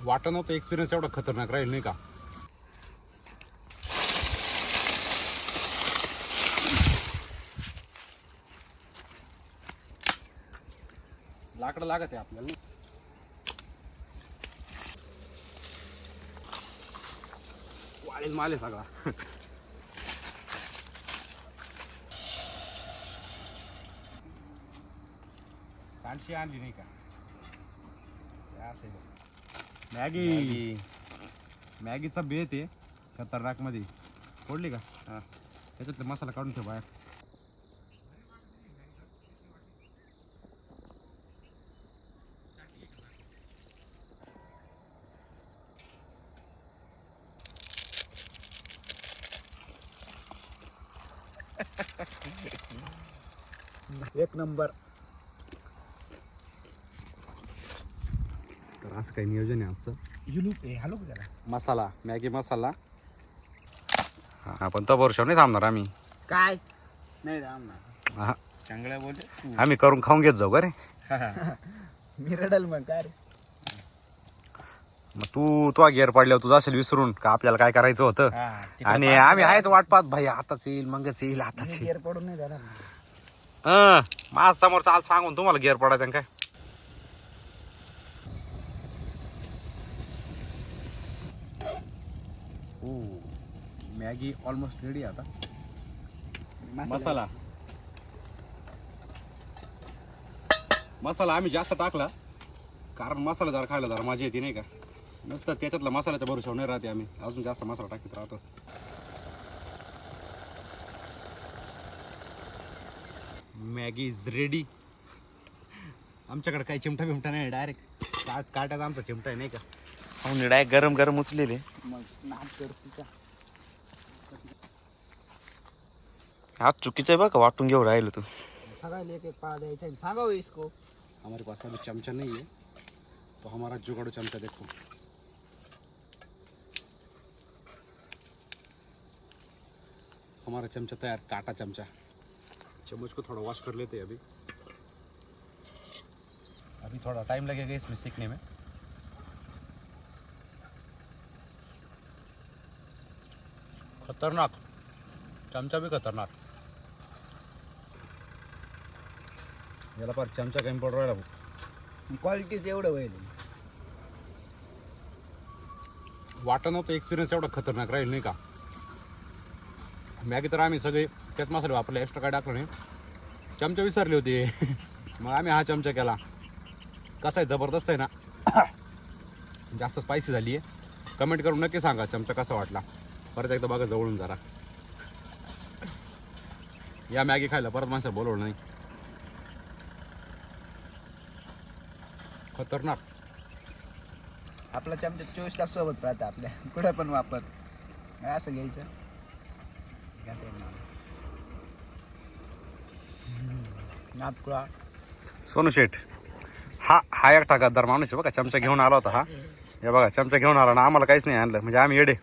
वाटत नव्हतं एक्सपिरियन्स एवढा खतरनाक राहील नाही का. लाकडं लागत आहे आपल्याला. वाळेल माल आहे सगळा. सांडशी आणली नाही का. मॅगी मॅगीचा बेत आहे खतरनाक मध्ये. फोडली का. हा त्याच्यातले मसाला काढून ठेव बाहेर. एक नंबर. तर असं काही नियोजन आहे आजचं. हॅलो त्याला मसाला मॅगी मसाला. हा पण तो वर्ष नाही थांबणार आम्ही. काय नाही रामणार. हा चांगल्या बोलते. आम्ही करून खाऊन घेत जाऊ का रे. मी रडल मग काय रे. मग तू गिअर पडल्यावर तुझं असेल विसरून का आपल्याला काय करायचं होतं. आणि आम्ही आहेच वाट पाहत भाई आताच येईल मगच येईल आताच येईल. गिअर पडून नाही जाणार. माझ समोर चाल सांगून तुम्हाला गिअर पडायचं काय. मॅगी ऑलमोस्ट रेडी आता. मसाला आम्ही जास्त टाकला कारण मसाला जरा खायला जरा मजा येते नाही का. नुसतं त्याच्यातला मसाल्याच्या भरोशावर नाही राहते. आम्ही अजून जास्त मसाला टाकीत राहतो. Maggi is ready. आमच्याकडे काही चिमटा बिमटा नाही. डायरेक्ट काट्याचा आमचा चिमटा आहे नाही का. डायरेक्ट गरम गरम उचलेले. मग नाच करते का. आज चुकीचं आहे बघ वाटून घेऊ राहिलो तू. सगळ्याला एक एक पाव द्यायचा. सांगा इसको. हमारे पास अभी चमचा नहीं है तो हमारा जुगाड़ू चमचा देखो. हमारा चमचा तैयार. काटा चमचा. चम्मच को थोड़ा वॉश कर लेते हैं अभी थोड़ा टाइम लगेगा इसमें सीखने में. खतरनाक चमचा भी खतरनाक. याला पर चमचा कमी पडू राहिला. क्वालिटीच एवढं होईल. वाटत नव्हतं एक्सपिरियन्स एवढा खतरनाक राहील नाही का. मॅगी तर आम्ही सगळे त्याच मसाले वापरले. एक्स्ट्रा काय टाकलं नाही. चमचा विसरले होते. मग आम्ही हा चमचा केला. कसा आहे जबरदस्त आहे ना. जास्त स्पायसी झाली आहे. कमेंट करून नक्की सांगा चमचा कसा वाटला. परत एकदा बघा जवळून जरा. या मॅगी खायला परत माणसं बोलवलं नाही. खतरनाक. आपला चमचा 24 तास सोबत राहतं आपल्या. कुठे पण वापर. असं घ्यायचं. नाटकुळा. सोनू शेठ हा एकटा गद्दार माणूस आहे बघा. चमचा घेऊन आला होता हा. हे बघा चमचा घेऊन आला ना आम्हाला काहीच नाही आणलं. म्हणजे आम्ही येडे.